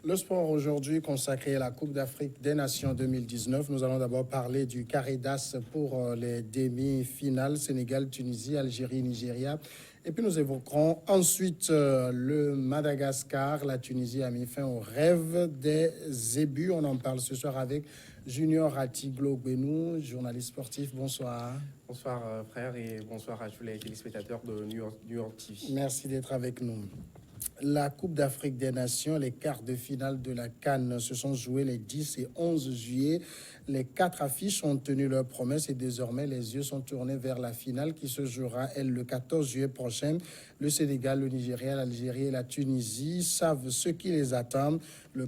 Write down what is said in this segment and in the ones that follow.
Le sport aujourd'hui consacré à la Coupe d'Afrique des Nations 2019. Nous allons d'abord parler du carré d'as pour les demi-finales Sénégal, Tunisie, Algérie, Nigeria. Et puis nous évoquerons ensuite le Madagascar. La Tunisie a mis fin au rêve des zébus. On en parle ce soir avec Junior Atiglo-Benou, journaliste sportif. Bonsoir. Bonsoir frère et bonsoir à tous les téléspectateurs de New York TV. Merci d'être avec nous. La Coupe d'Afrique des Nations, les quarts de finale de la CAN se sont joués les 10 et 11 juillet. Les 4 affiches ont tenu leur promesse et désormais les yeux sont tournés vers la finale qui se jouera, elle, le 14 juillet prochain. Le Sénégal, le Nigeria, l'Algérie et la Tunisie savent ce qui les attend. La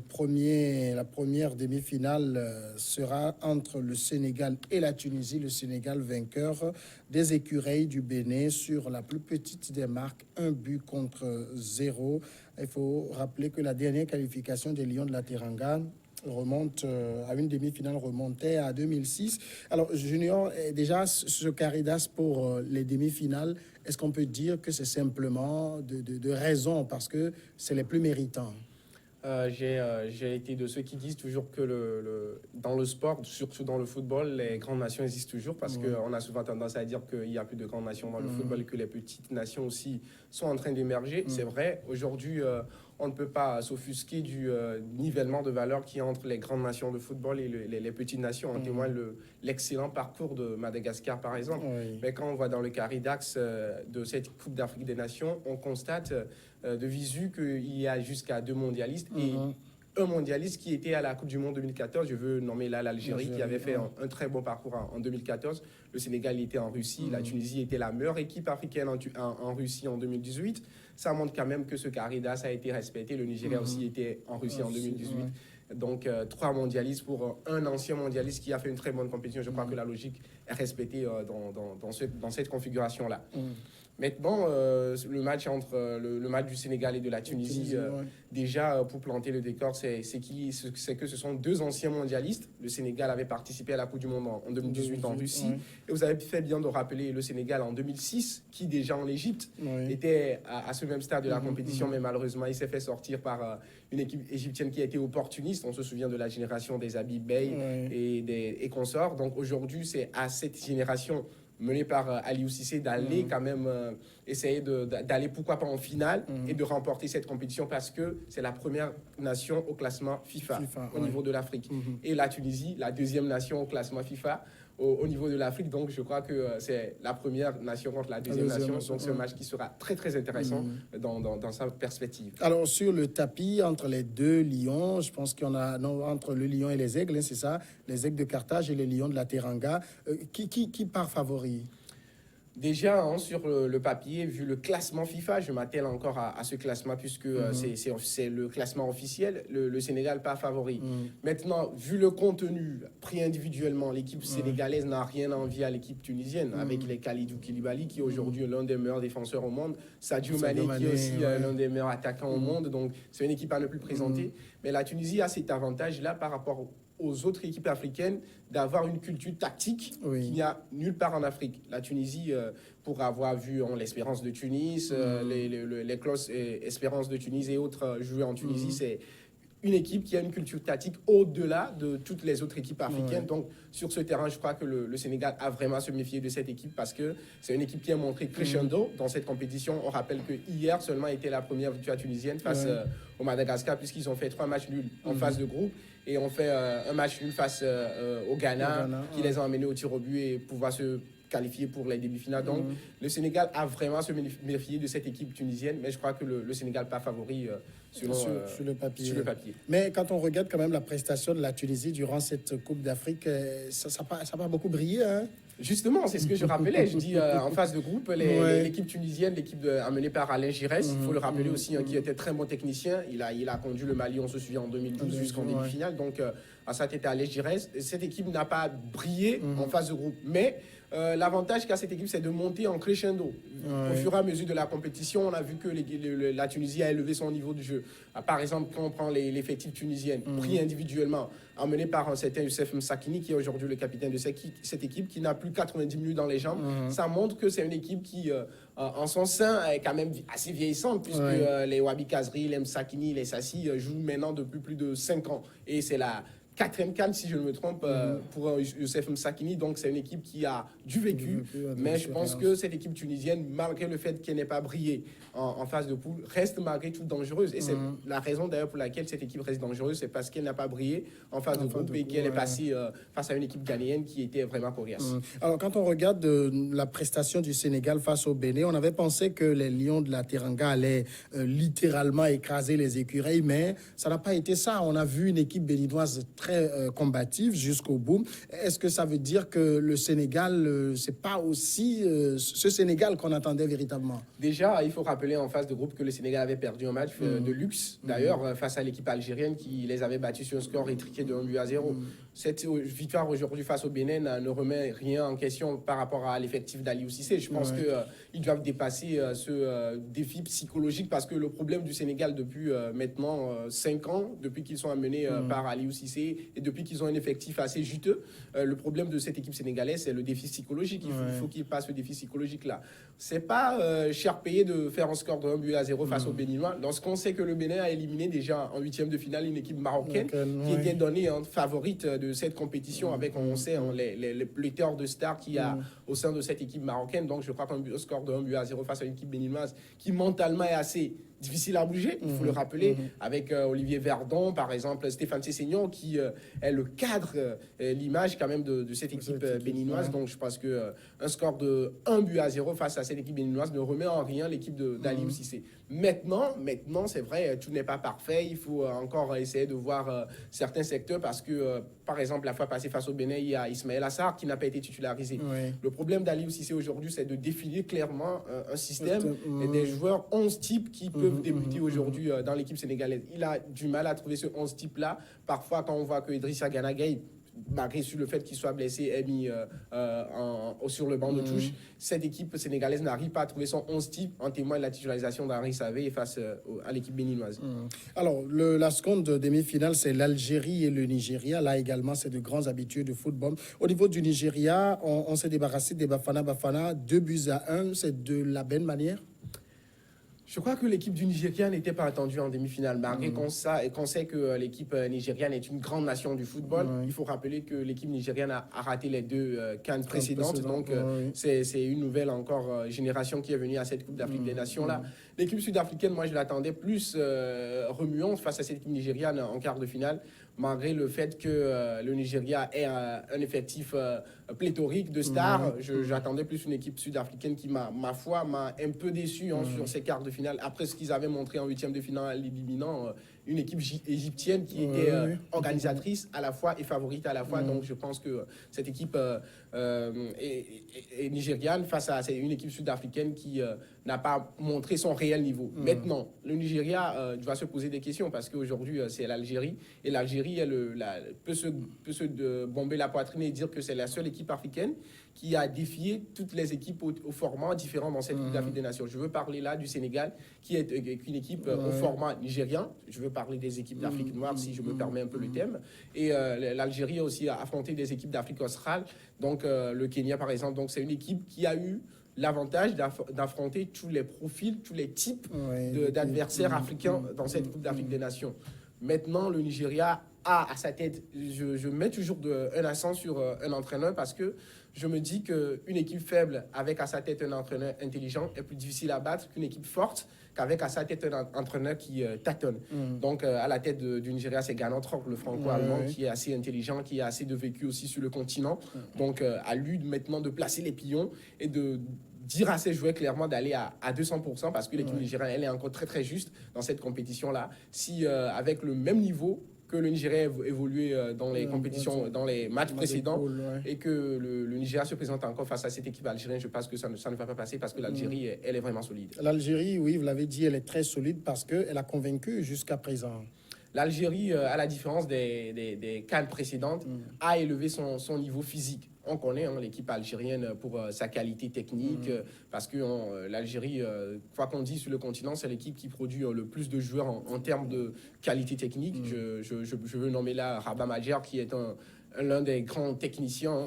première demi-finale sera entre le Sénégal et la Tunisie. Le Sénégal vainqueur des écureuils du Bénin sur la plus petite des marques, 1-0. Il faut rappeler que la dernière qualification des Lions de la Teranga remonte à une demi-finale remontée à 2006. Alors, Junior, déjà, ce carré d'as pour les demi-finales, est-ce qu'on peut dire que c'est simplement de raison parce que c'est les plus méritants? J'ai été de ceux qui disent toujours que dans le sport, surtout dans le football, les grandes nations existent toujours parce qu'on a souvent tendance à dire qu'il n'y a plus de grandes nations dans le football et que les petites nations aussi sont en train d'émerger. C'est vrai, aujourd'hui, on ne peut pas s'offusquer du nivellement de valeur qu'il y a entre les grandes nations de football et les petites nations. En témoigne l'excellent parcours de Madagascar, par exemple. Mais quand on va dans le carré d'axe de cette Coupe d'Afrique des Nations, on constate de visu qu'il y a jusqu'à 2 mondialistes et un mondialiste qui était à la Coupe du Monde 2014. Je veux nommer là l'Algérie qui avait fait un très bon parcours en 2014. Le Sénégal était en Russie. La Tunisie était la meilleure équipe africaine en Russie en 2018. Ça montre quand même que ce carré d'as a été respecté. Le Nigeria aussi était en Russie en 2018. Donc, 3 mondialistes pour un ancien mondialiste qui a fait une très bonne compétition. Je crois que la logique est respectée dans cette configuration-là. Maintenant, le match entre le match du Sénégal et de la Tunisie, déjà pour planter le décor, c'est que ce sont 2 anciens mondialistes. Le Sénégal avait participé à la Coupe du Monde en 2018 en Russie. Et vous avez fait bien de rappeler le Sénégal en 2006, qui déjà en Égypte était à ce même stade de la compétition, mais malheureusement il s'est fait sortir par une équipe égyptienne qui a été opportuniste. On se souvient de la génération des Habib Bey et consorts. Donc aujourd'hui, c'est à cette génération mené par Aliou Cissé d'aller quand même essayer d'aller pourquoi pas en finale et de remporter cette compétition parce que c'est la première nation au classement FIFA au niveau de l'Afrique. Et la Tunisie, la 2e nation au classement FIFA au niveau de l'Afrique. Donc je crois que c'est la première nation contre la 2e nation. Donc c'est un match qui sera très très intéressant dans sa perspective. Alors sur le tapis entre les 2 lions, je pense qu'il y en a entre le lion et les aigles, hein, c'est ça, les aigles de Carthage et les lions de la Teranga. Qui part favori? Déjà, sur le papier, vu le classement FIFA, je m'attelle encore à ce classement puisque c'est le classement officiel, le Sénégal pas favori. Maintenant, vu le contenu pris individuellement, l'équipe sénégalaise n'a rien à envier à l'équipe tunisienne avec les Kalidou Koulibaly qui est aujourd'hui l'un des meilleurs défenseurs au monde, Sadio Mané qui est aussi l'un des meilleurs attaquants au monde, donc c'est une équipe à ne plus présenter. Mais la Tunisie a cet avantage-là par rapport aux autres équipes africaines d'avoir une culture tactique qu'il n'y a nulle part en Afrique. La Tunisie, pour avoir vu l'Espérance de Tunis, les Clos Espérance de Tunis et autres joueurs en Tunisie, c'est une équipe qui a une culture tactique au-delà de toutes les autres équipes africaines. Donc, sur ce terrain, je crois que le Sénégal a vraiment à se méfier de cette équipe parce que c'est une équipe qui a montré crescendo dans cette compétition. On rappelle que hier seulement était la première victoire tunisienne face au Madagascar puisqu'ils ont fait 3 matchs nuls en phase de groupe et ont fait un match nul face au Ghana qui les a emmenés au tir au but et pouvoir se qualifié pour les demi-finales. Donc, le Sénégal a vraiment à se méfier de cette équipe tunisienne, mais je crois que le Sénégal n'est pas favori sur le papier. Sur le papier. Mais quand on regarde quand même la prestation de la Tunisie durant cette Coupe d'Afrique, ça n'a pas beaucoup brillé, hein? Justement, c'est ce que je rappelais. Je dis en phase de groupe, l'équipe tunisienne, l'équipe amenée par Alain Giresse, il faut le rappeler aussi, qui était très bon technicien. Il a conduit le Mali, on se souvient, en 2012 jusqu'en demi-finale. Donc, à sa tête à l'Algérie. Cette équipe n'a pas brillé en phase de groupe. Mais l'avantage qu'a cette équipe, c'est de monter en crescendo. Au fur et à mesure de la compétition, on a vu que la Tunisie a élevé son niveau de jeu. Par exemple, quand on prend l'effectif tunisien, pris individuellement, emmené par un certain Youssef Msakini, qui est aujourd'hui le capitaine de cette équipe, qui n'a plus 90 minutes dans les jambes, ça montre que c'est une équipe qui, en son sein, est quand même assez vieillissante, puisque les Wabi Kazri, les Msakini, les Sassi jouent maintenant depuis plus de 5 ans. Et c'est la 4e CAN, si je ne me trompe, pour Youssef Msakini. Donc, c'est une équipe qui a du vécu. Mais je pense que cette équipe tunisienne, malgré le fait qu'elle n'ait pas brillé en phase de poule, reste malgré tout dangereuse. Et c'est la raison d'ailleurs pour laquelle cette équipe reste dangereuse, c'est parce qu'elle n'a pas brillé en phase de groupe et qu'elle est passée face à une équipe ghanéenne qui était vraiment coriace. Alors, quand on regarde la prestation du Sénégal face au Bénin, on avait pensé que les Lions de la Teranga allaient littéralement écraser les écureuils, mais ça n'a pas été ça. On a vu une équipe béninoise très combative jusqu'au bout. Est-ce que ça veut dire que le Sénégal, c'est pas aussi ce Sénégal qu'on attendait véritablement? Déjà, il faut rappeler en phase de groupe que le Sénégal avait perdu un match de luxe, d'ailleurs, face à l'équipe algérienne qui les avait battus sur un score étriqué de 1-0. Cette victoire aujourd'hui face au Bénin ne remet rien en question par rapport à l'effectif d'Aliou Cissé. Je pense qu'ils doivent dépasser ce défi psychologique parce que le problème du Sénégal depuis maintenant 5 ans, depuis qu'ils sont amenés par Aliou Cissé et depuis qu'ils ont un effectif assez juteux, le problème de cette équipe sénégalaise, c'est le défi psychologique. Il faut qu'ils passent ce défi psychologique-là. C'est pas cher payé de faire un score de 1-0 face aux Béninois. Lorsqu'on sait que le Bénin a éliminé déjà en 8e de finale une équipe marocaine qui était donnée favorite de cette compétition avec, on sait, les pléthores de stars qu'il y a au sein de cette équipe marocaine. Donc je crois qu'un score de 1-0 face à une équipe béninoise qui mentalement est assez difficile à bouger, il faut le rappeler, avec Olivier Verdon, par exemple, Stéphane Sessegnon, qui est le cadre, l'image quand même de cette équipe béninoise. Donc je pense qu'un score de 1-0 face à cette équipe béninoise ne remet en rien l'équipe d'Aliou Cissé. Maintenant, c'est vrai, tout n'est pas parfait. Il faut encore essayer de voir certains secteurs parce que, par exemple, la fois passée face au Bénin, il y a Ismaël Assar qui n'a pas été titularisé. Le problème d'Aliou Cissé aujourd'hui, c'est de définir clairement un système et des joueurs 11 types qui peuvent débuter aujourd'hui dans l'équipe sénégalaise. Il a du mal à trouver ce 11 type-là. Parfois, quand on voit que Idrissa Gana Gueye, malgré le fait qu'il soit blessé, est mis sur le banc de touche, cette équipe sénégalaise n'arrive pas à trouver son 11 type, en témoigne la titularisation d'Henri Savé face à l'équipe béninoise. Alors, la seconde demi-finale, c'est l'Algérie et le Nigeria. Là également, c'est de grands habitués de football. Au niveau du Nigeria, on s'est débarrassé des Bafana, 2-1. C'est de la belle manière? Je crois que l'équipe du Nigeria n'était pas attendue en demi-finale. Malgré qu'on sait que l'équipe nigériane est une grande nation du football, il faut rappeler que l'équipe nigériane a raté les 2 CAN précédentes. Donc, c'est une nouvelle encore génération qui est venue à cette Coupe d'Afrique des Nations-là. L'équipe sud-africaine, moi, je l'attendais plus remuante face à cette équipe nigériane en quart de finale, malgré le fait que le Nigeria ait un effectif pléthorique de stars. J'attendais plus une équipe sud-africaine qui, ma foi, m'a un peu déçu sur ces quarts de finale. Après ce qu'ils avaient montré en 8e de finale, éliminant une équipe égyptienne qui était organisatrice à la fois et favorite à la fois. Donc je pense que cette équipe est nigériane face à une équipe sud-africaine qui n'a pas montré son réel niveau. Maintenant, le Nigeria doit se poser des questions parce qu'aujourd'hui, c'est l'Algérie. Et l'Algérie peut se bomber la poitrine et dire que c'est la seule équipe africaine qui a défié toutes les équipes au format différent dans cette Coupe d'Afrique des Nations. Je veux parler là du Sénégal, qui est une équipe au format nigérien. Je veux parler des équipes d'Afrique noire, si je me permets un peu le thème. Et l'Algérie a aussi affronté des équipes d'Afrique australe, donc le Kenya par exemple. Donc c'est une équipe qui a eu l'avantage d'affronter tous les profils, tous les types d'adversaires africains dans cette Coupe d'Afrique des Nations. Maintenant, le Nigeria a à sa tête, je mets toujours un accent sur un entraîneur parce que je me dis qu'une équipe faible avec à sa tête un entraîneur intelligent est plus difficile à battre qu'une équipe forte qu'avec à sa tête un entraîneur qui tâtonne. Donc à la tête du Nigeria, c'est Gernot Rohr, le franco-allemand, qui est assez intelligent, qui a assez de vécu aussi sur le continent. Donc à lui maintenant de placer les pions et de dire à ses joueurs clairement d'aller à 200% parce que l'équipe nigérienne, elle est encore très très juste dans cette compétition-là. Si avec le même niveau que le Nigeria évolué dans les compétitions, dans les matchs précédents, et que le Nigeria se présente encore face à cette équipe algérienne, je pense que ça ne va pas passer parce que l'Algérie, elle est vraiment solide. L'Algérie, oui, vous l'avez dit, elle est très solide parce qu'elle a convaincu jusqu'à présent. L'Algérie, à la différence des CAN précédentes, a élevé son niveau physique. On connaît l'équipe algérienne pour sa qualité technique, parce que l'Algérie, quoi qu'on dise sur le continent, c'est l'équipe qui produit le plus de joueurs en termes de qualité technique. Je veux nommer là Rabat Majer, qui est l'un des grands techniciens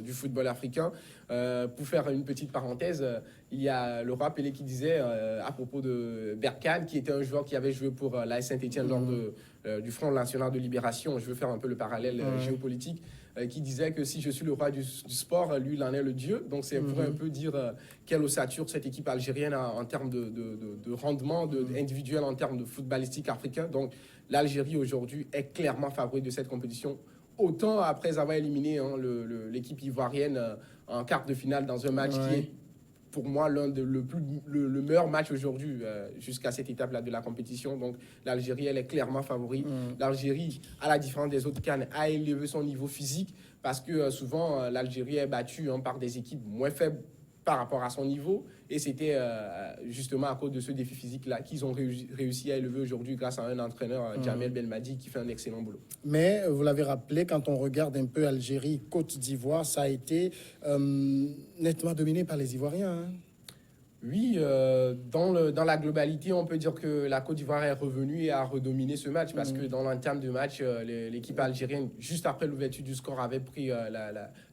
du football africain. Pour faire une petite parenthèse, il y a le roi Pelé qui disait à propos de Berkane, qui était un joueur qui avait joué pour l'AS Saint-Étienne lors du Front National de Libération. Je veux faire un peu le parallèle géopolitique, qui disait que si je suis le roi du sport, lui, il en est le dieu. Donc, c'est pour un peu dire quelle ossature cette équipe algérienne a en termes de rendement individuel, en termes de footballistique africain. Donc, l'Algérie, aujourd'hui, est clairement favorite de cette compétition. Autant après avoir éliminé l'équipe ivoirienne en quart de finale dans un match qui est pour moi le meilleur match aujourd'hui jusqu'à cette étape-là de la compétition. Donc l'Algérie, elle est clairement favorite. L'Algérie, à la différence des autres CAN, a élevé son niveau physique parce que souvent l'Algérie est battue par des équipes moins faibles par rapport à son niveau. Et c'était justement à cause de ce défi physique-là qu'ils ont réussi à élever aujourd'hui grâce à un entraîneur, Jamel Belmadi, qui fait un excellent boulot. Mais vous l'avez rappelé, quand on regarde un peu Algérie, Côte d'Ivoire, ça a été nettement dominé par les Ivoiriens. Hein. Oui, dans la globalité, on peut dire que la Côte d'Ivoire est revenue et a redominé ce match parce que dans l'entame de match, l'équipe algérienne, juste après l'ouverture du score, avait pris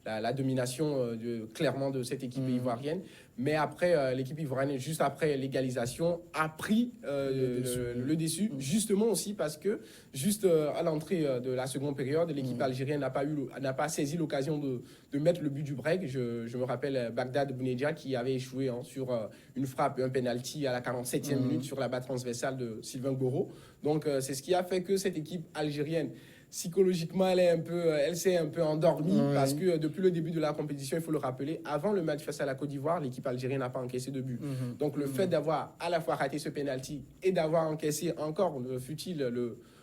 la domination clairement de cette équipe ivoirienne. Mais après, l'équipe ivoirienne, juste après l'égalisation, a pris le dessus, justement aussi parce que, juste à l'entrée de la seconde période, l'équipe algérienne n'a pas saisi l'occasion de mettre le but du break. Je me rappelle Bagdad Bounedjah qui avait échoué sur une frappe, un penalty à la 47e minute sur la batte transversale de Sylvain Goro. Donc, c'est ce qui a fait que cette équipe algérienne, psychologiquement, elle s'est un peu endormie parce que depuis le début de la compétition, il faut le rappeler, avant le match face à la Côte d'Ivoire, l'équipe algérienne n'a pas encaissé de but. Donc le fait d'avoir à la fois raté ce penalty et d'avoir encaissé encore, fut-il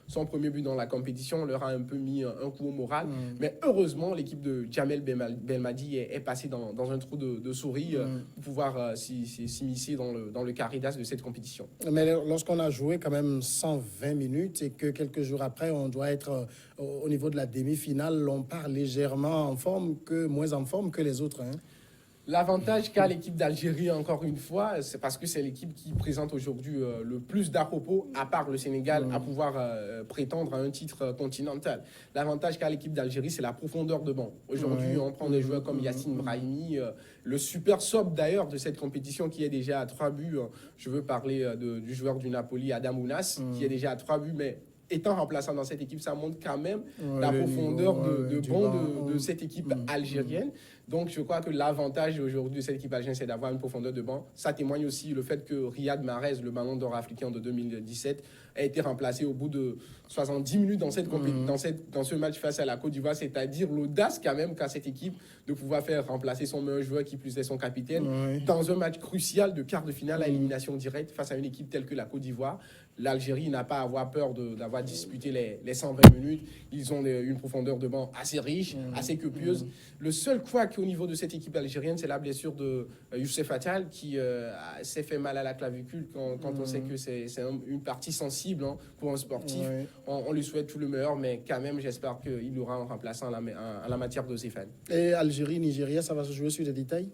son premier but dans la compétition, leur a un peu mis un coup au moral. Mais heureusement, l'équipe de Jamel Belmadi est passée dans un trou de souris pour pouvoir s'immiscer dans le carré d'as de cette compétition. Mais lorsqu'on a joué quand même 120 minutes et que quelques jours après, on doit être au niveau de la demi-finale, on part légèrement moins en forme que les autres. Hein. L'avantage qu'a l'équipe d'Algérie, encore une fois, c'est parce que c'est l'équipe qui présente aujourd'hui le plus d'à-propos, à part le Sénégal, à pouvoir prétendre à un titre continental. L'avantage qu'a l'équipe d'Algérie, c'est la profondeur de banc. Aujourd'hui, on prend des joueurs comme Yassine Brahimi, le super sub d'ailleurs de cette compétition qui est déjà à 3 buts. Je veux parler du joueur du Napoli, Adam Ounas, qui est déjà à 3 buts, mais étant remplaçant dans cette équipe, ça montre quand même la profondeur de banc de cette équipe algérienne. Donc, je crois que l'avantage aujourd'hui de cette équipe algérienne, c'est d'avoir une profondeur de banc. Ça témoigne aussi le fait que Riyad Mahrez, le ballon d'or africain de 2017, a été remplacé au bout de 70 minutes dans ce match face à la Côte d'Ivoire. C'est-à-dire l'audace quand même qu'a cette équipe de pouvoir faire remplacer son meilleur joueur, qui plus est son capitaine, dans un match crucial de quart de finale à élimination directe face à une équipe telle que la Côte d'Ivoire. L'Algérie n'a pas à avoir peur d'avoir disputé les 120 minutes. Ils ont une profondeur de banc assez riche, assez copieuse. Le seul couac au niveau de cette équipe algérienne, c'est la blessure de Youssef Attal, qui s'est fait mal à la clavicule quand on sait que c'est une partie sensible pour un sportif. On lui souhaite tout le meilleur, mais quand même, j'espère qu'il aura un remplaçant en la matière de Zéphane. Et Algérie-Nigeria, ça va se jouer sur des détails?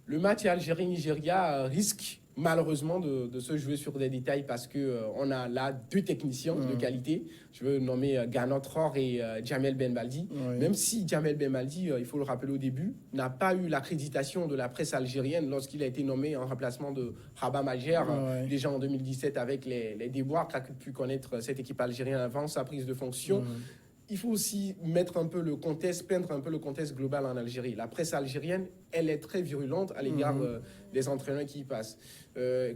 Le match Algérie-Nigeria risque malheureusement de se jouer sur des détails parce qu'on a là 2 techniciens de qualité. Je veux nommer Gana Traore et Jamel Belmadi. Même si Jamel Belmadi, il faut le rappeler au début, n'a pas eu l'accréditation de la presse algérienne lorsqu'il a été nommé en remplacement de Rabat Majer, déjà en 2017 avec les déboires qu'a pu connaître cette équipe algérienne avant sa prise de fonction. Il faut aussi mettre un peu le contexte, peindre un peu le contexte global en Algérie. La presse algérienne, elle est très virulente à l'égard des entraîneurs qui y passent.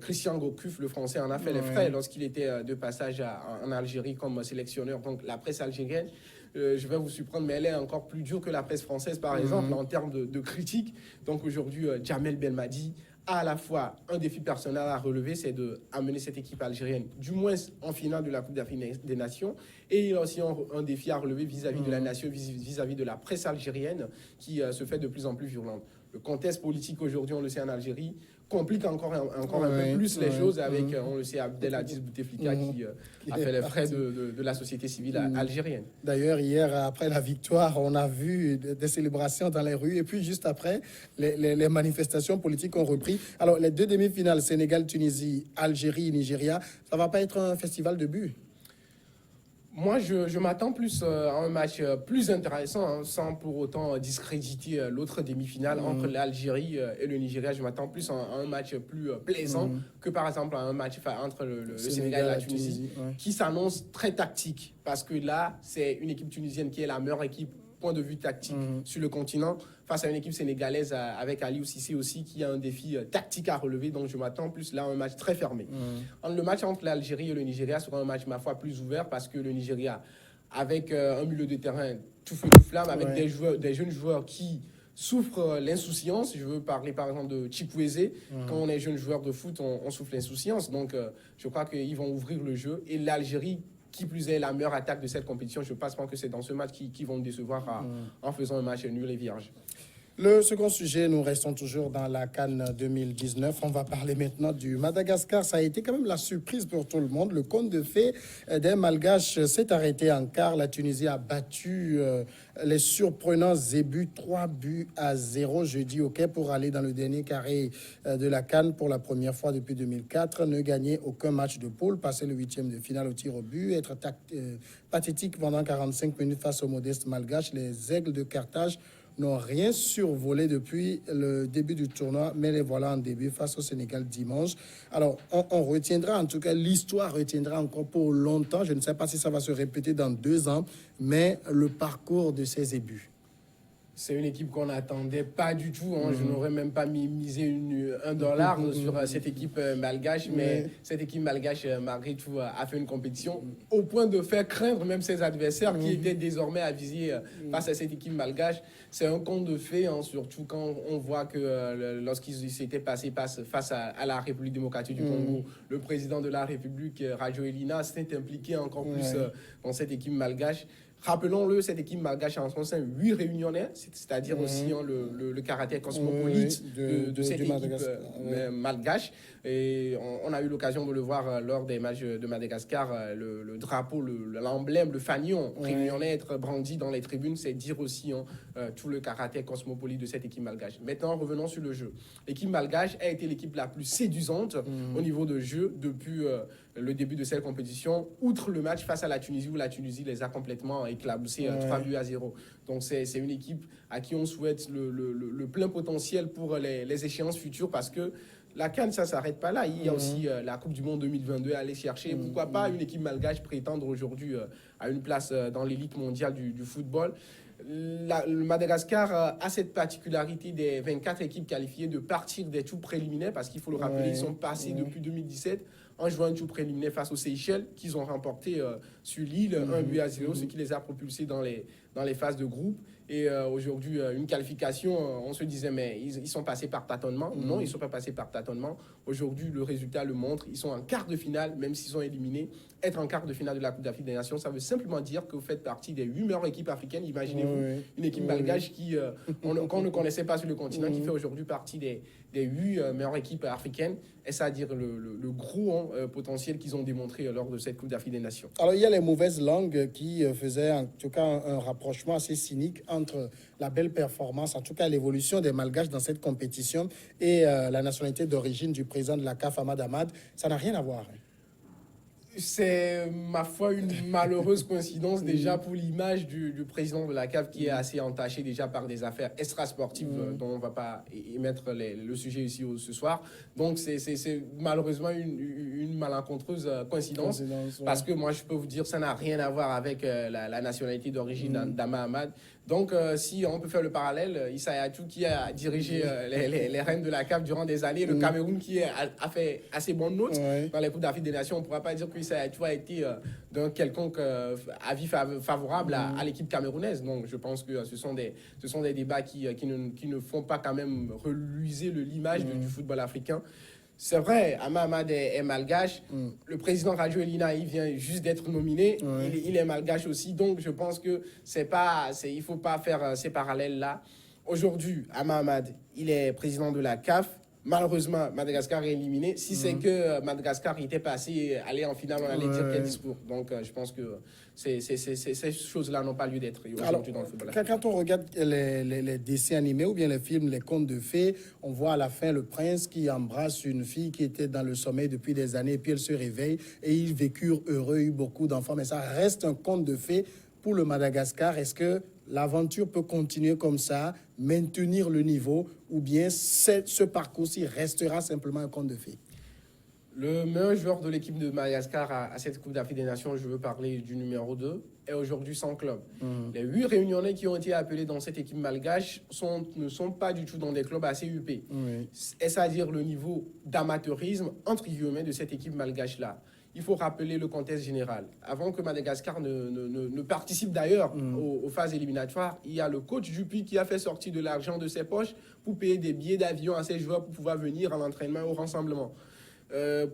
Christian Gourcuff, le français, en a fait les frais lorsqu'il était de passage en Algérie comme sélectionneur. Donc la presse algérienne, je vais vous surprendre, mais elle est encore plus dure que la presse française, par exemple, en termes de critiques. Donc aujourd'hui, Jamel Belmadi a à la fois un défi personnel à relever, c'est d'amener cette équipe algérienne, du moins en finale de la Coupe d'Afrique des Nations, et il a aussi un défi à relever vis-à-vis de la nation, vis-à-vis de la presse algérienne, qui se fait de plus en plus virulente. Le contexte politique aujourd'hui, on le sait en Algérie, complique encore un peu plus les choses avec, on le sait, Abdelaziz Bouteflika qui a fait les frais de la société civile algérienne. D'ailleurs, hier, après la victoire, on a vu des célébrations dans les rues. Et puis, juste après, les manifestations politiques ont repris. Alors, les deux demi-finales, Sénégal, Tunisie, Algérie, Nigeria, ça va pas être un festival de buts? Moi, je m'attends plus à un match plus intéressant, hein, sans pour autant discréditer l'autre demi-finale entre l'Algérie et le Nigeria. Je m'attends plus à un match plus plaisant que par exemple à un match entre le Sénégal et la Tunisie, qui s'annonce très tactique. Parce que là, c'est une équipe tunisienne qui est la meilleure équipe point de vue tactique sur le continent, face à une équipe sénégalaise avec Aliou Cissé aussi, qui a un défi tactique à relever. Donc je m'attends plus là à un match très fermé. Le match entre l'Algérie et le Nigeria sera un match, ma foi, plus ouvert, parce que le Nigeria, avec un milieu de terrain tout feu tout flamme, avec des jeunes joueurs qui souffrent l'insouciance. Je veux parler par exemple de Chikwueze. Quand on est jeune joueur de foot, on souffre l'insouciance. Donc je crois qu'ils vont ouvrir le jeu. Et l'Algérie, qui plus est la meilleure attaque de cette compétition, je pense que c'est dans ce match qu'ils vont décevoir en faisant un match nul et vierge. Le second sujet, nous restons toujours dans la CAN 2019. On va parler maintenant du Madagascar. Ça a été quand même la surprise pour tout le monde. Le conte de fées des Malgaches s'est arrêté en quart. La Tunisie a battu les surprenants Zébus 3-0 jeudi au Quai pour aller dans le dernier carré de la CAN pour la première fois depuis 2004. Ne gagner aucun match de poule, passer le 8e de finale au tir au but, être pathétique pendant 45 minutes face aux modestes Malgaches. Les Aigles de Carthage n'ont rien survolé depuis le début du tournoi, mais les voilà en début face au Sénégal dimanche. Alors, on retiendra, en tout cas, l'histoire retiendra encore pour longtemps. Je ne sais pas si ça va se répéter dans 2 ans, mais le parcours de ces Zébus. C'est une équipe qu'on n'attendait pas du tout. Hein. Je n'aurais même pas misé $1 sur cette équipe malgache. Mais cette équipe malgache, malgré tout, a fait une compétition au point de faire craindre même ses adversaires qui étaient désormais avisés face à cette équipe malgache. C'est un conte de fées, hein, surtout quand on voit que lorsqu'ils s'étaient passés face à la République démocratique du Congo, le président de la République, Rajoelina, s'était impliqué encore plus dans cette équipe malgache. Rappelons-le, cette équipe malgache a en son sein 8 réunionnais, c'est-à-dire aussi le caractère cosmopolite de cette équipe malgache. Et on a eu l'occasion de le voir lors des matchs de Madagascar, le drapeau, l'emblème, le fanion réunionnais être brandi dans les tribunes, c'est dire aussi tout le caractère cosmopolite de cette équipe malgache. Maintenant, revenons sur le jeu. L'équipe malgache a été l'équipe la plus séduisante au niveau de jeu depuis le début de cette compétition, outre le match face à la Tunisie, où la Tunisie les a complètement éclaboussés 3-0. Donc c'est une équipe à qui on souhaite le plein potentiel pour les échéances futures, parce que la CAN, ça ne s'arrête pas là. Il y a aussi la Coupe du Monde 2022 à aller chercher. Pourquoi pas une équipe malgache prétendre aujourd'hui à une place dans l'élite mondiale du football. Le Madagascar a cette particularité des 24 équipes qualifiées de partir des tours préliminaires, parce qu'il faut le rappeler, ils sont passés depuis 2017 en jouant un tour préliminaire face aux Seychelles, qu'ils ont remporté sur l'île 1-0, ce qui les a propulsés dans les phases de groupe. Et aujourd'hui, une qualification, on se disait, mais ils sont passés par tâtonnement. Non, ils ne sont pas passés par tâtonnement. Aujourd'hui, le résultat le montre. Ils sont en quart de finale, même s'ils sont éliminés. Être en quart de finale de la Coupe d'Afrique des Nations, ça veut simplement dire que vous faites partie des 8 meilleures équipes africaines. Imaginez-vous une équipe malgache qu'on ne connaissait pas sur le continent, qui fait aujourd'hui partie des 8 meilleures équipes africaines. Et ça veut dire le gros potentiel qu'ils ont démontré lors de cette Coupe d'Afrique des Nations. Alors, il y a les mauvaises langues qui faisaient en tout cas un rapprochement assez cynique entre la belle performance, en tout cas l'évolution des Malgaches dans cette compétition, et la nationalité d'origine du président de la CAF, Ahmad Ahmad. Ça n'a rien à voir. C'est, ma foi, une malheureuse coïncidence déjà pour l'image du président de la CAF, qui est assez entaché déjà par des affaires extrasportives dont on ne va pas émettre le sujet ici ce soir. Donc c'est malheureusement une malencontreuse coïncidence, parce que moi je peux vous dire ça n'a rien à voir avec la nationalité d'origine d'Ahmad Ahmad. Donc, si on peut faire le parallèle, Issa Hayatou qui a dirigé les reines de la CAF durant des années, le Cameroun qui a fait assez bonne note dans les Coupes d'Afrique des Nations, on ne pourra pas dire que Issa Hayatou a été d'un quelconque avis favorable à l'équipe camerounaise. Donc, je pense que ce sont des débats qui ne font pas quand même reluiser l'image du football africain. C'est vrai, Ahmad est malgache. Le président Rajoelina, il vient juste d'être nominé. Il est malgache aussi. Donc, je pense que il ne faut pas faire ces parallèles-là. Aujourd'hui, Ahmad, il est président de la CAF. Malheureusement, Madagascar est éliminé. Si c'est que Madagascar était passé, allé en finale, on allait dire quel discours. Donc, je pense que ces choses-là n'ont pas lieu d'être aujourd'hui dans le football. Quand on regarde les dessins animés ou bien les films, les contes de fées, on voit à la fin le prince qui embrasse une fille qui était dans le sommeil depuis des années, et puis elle se réveille et ils vécurent heureux, eu beaucoup d'enfants. Mais ça reste un conte de fées pour le Madagascar. Est-ce que l'aventure peut continuer comme ça, maintenir le niveau, ou bien ce parcours-ci restera simplement un conte de fées? Le meilleur joueur de l'équipe de Madagascar à cette Coupe d'Afrique des Nations, je veux parler du numéro 2, est aujourd'hui sans club. Les 8 Réunionnais qui ont été appelés dans cette équipe malgache ne sont pas du tout dans des clubs assez huppés. C'est-à-dire le niveau d'amateurisme, entre guillemets, de cette équipe malgache-là. Il faut rappeler le contexte général. Avant que Madagascar ne participe d'ailleurs aux phases éliminatoires, il y a le coach Juppy qui a fait sortir de l'argent de ses poches pour payer des billets d'avion à ses joueurs pour pouvoir venir à l'entraînement et au rassemblement.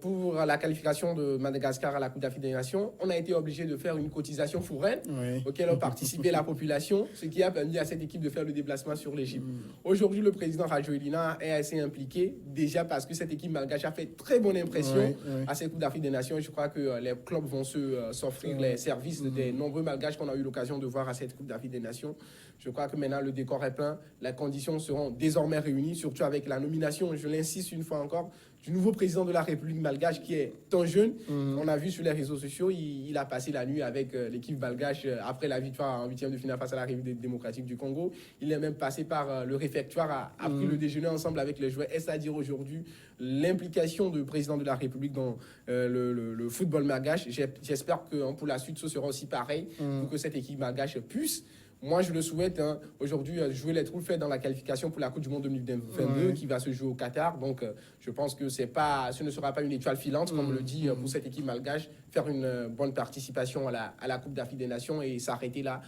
Pour la qualification de Madagascar à la Coupe d'Afrique des Nations, on a été obligé de faire une cotisation foraine auquel a participé la population, ce qui a permis à cette équipe de faire le déplacement sur l'Égypte. Aujourd'hui, le président Rajoelina est assez impliqué, déjà parce que cette équipe malgache a fait très bonne impression à cette Coupe d'Afrique des Nations. Et je crois que les clubs vont s'offrir les services des nombreux malgaches qu'on a eu l'occasion de voir à cette Coupe d'Afrique des Nations. Je crois que maintenant le décor est plein, les conditions seront désormais réunies, surtout avec la nomination, je l'insiste une fois encore, du nouveau président de la République malgache qui est un jeune. On a vu sur les réseaux sociaux, il a passé la nuit avec l'équipe malgache après la victoire en 8e de finale face à la République démocratique du Congo. Il est même passé par le réfectoire, a pris le déjeuner ensemble avec les joueurs. C'est-à-dire aujourd'hui l'implication du président de la République dans le football malgache. J'espère que pour la suite, ce sera aussi pareil pour que cette équipe malgache puisse. Moi, je le souhaite aujourd'hui jouer les trous faits dans la qualification pour la Coupe du Monde 2022 qui va se jouer au Qatar. Donc, je pense que ce ne sera pas une étoile filante, comme on le dit pour cette équipe malgache, faire une bonne participation à la Coupe d'Afrique des Nations et s'arrêter là.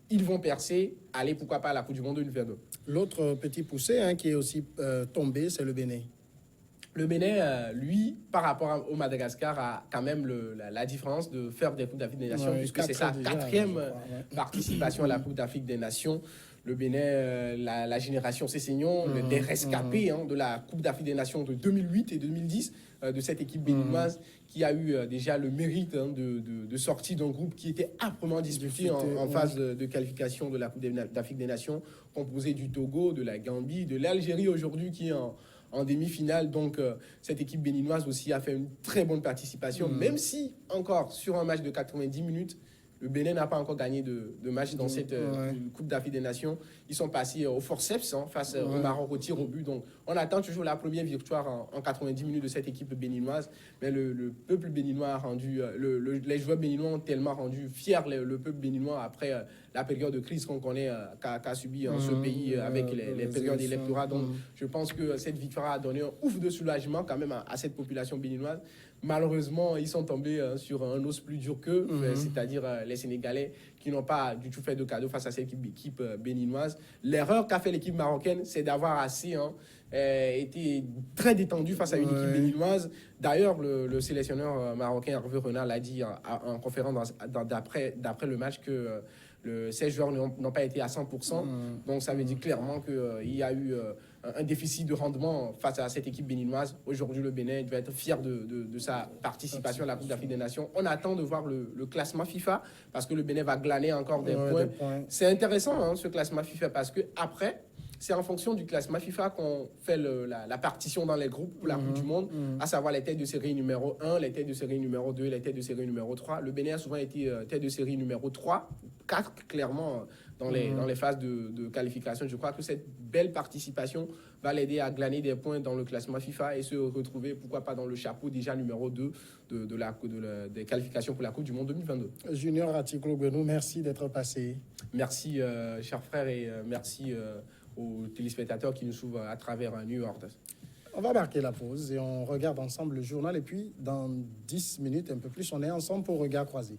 Ils vont percer, aller pourquoi pas à la Coupe du Monde 2022. L'autre petit poussé qui est aussi tombé, c'est le Bénin. Le Bénin, lui, par rapport au Madagascar, a quand même la différence de faire des Coupes d'Afrique des Nations, puisque c'est sa quatrième participation à la Coupe d'Afrique des Nations. Le Bénin, la génération Cessignon, des rescapés de la Coupe d'Afrique des Nations de 2008 et 2010, de cette équipe béninoise, qui a eu déjà le mérite de sortir d'un groupe qui était âprement disputé en phase de qualification de la Coupe d'Afrique des Nations, composé du Togo, de la Gambie, de l'Algérie aujourd'hui, qui est en demi-finale. Donc, cette équipe béninoise aussi a fait une très bonne participation, même si, encore, sur un match de 90 minutes, le Bénin n'a pas encore gagné de match dans cette Coupe d'Afrique des Nations. Ils sont passés au forceps face au Maroc au tir au but. Donc, on attend toujours la première victoire en 90 minutes de cette équipe béninoise. Mais le peuple béninois a rendu, les joueurs béninois ont tellement rendu fiers le peuple béninois après la période de crise qu'on connaît, qu'a subi ce pays avec les périodes électorales. Donc, je pense que cette victoire a donné un ouf de soulagement quand même à cette population béninoise. Malheureusement, ils sont tombés sur un os plus dur qu'eux, c'est-à-dire les Sénégalais qui n'ont pas du tout fait de cadeau face à cette équipe béninoise. L'erreur qu'a fait l'équipe marocaine, c'est d'avoir assez été très détendu face à une équipe béninoise. D'ailleurs, le sélectionneur marocain Hervé Renard l'a dit en conférence d'après le match que ces joueurs n'ont pas été à 100%. Donc, ça veut dire clairement qu'il y a eu un déficit de rendement face à cette équipe béninoise. Aujourd'hui, le Bénin doit être fier de sa participation à la Coupe d'Afrique des Nations. On attend de voir le classement FIFA parce que le Bénin va glaner encore des points. C'est intéressant, ce classement FIFA, parce que après, c'est en fonction du classement FIFA qu'on fait la partition dans les groupes pour la Coupe du Monde, à savoir les têtes de série numéro 1, les têtes de série numéro 2, les têtes de série numéro 3. Le Bénin a souvent été tête de série numéro 3, 4 clairement dans les phases de qualification. Je crois que cette belle participation va l'aider à glaner des points dans le classement FIFA et se retrouver, pourquoi pas, dans le chapeau déjà numéro 2 des qualifications pour la Coupe du Monde 2022. Junior Atiklo-Benou, merci d'être passé. Merci, cher frère, et merci aux téléspectateurs qui nous suivent à travers New York. On va marquer la pause et on regarde ensemble le journal. Et puis, dans 10 minutes, un peu plus, on est ensemble pour Regard Croisé.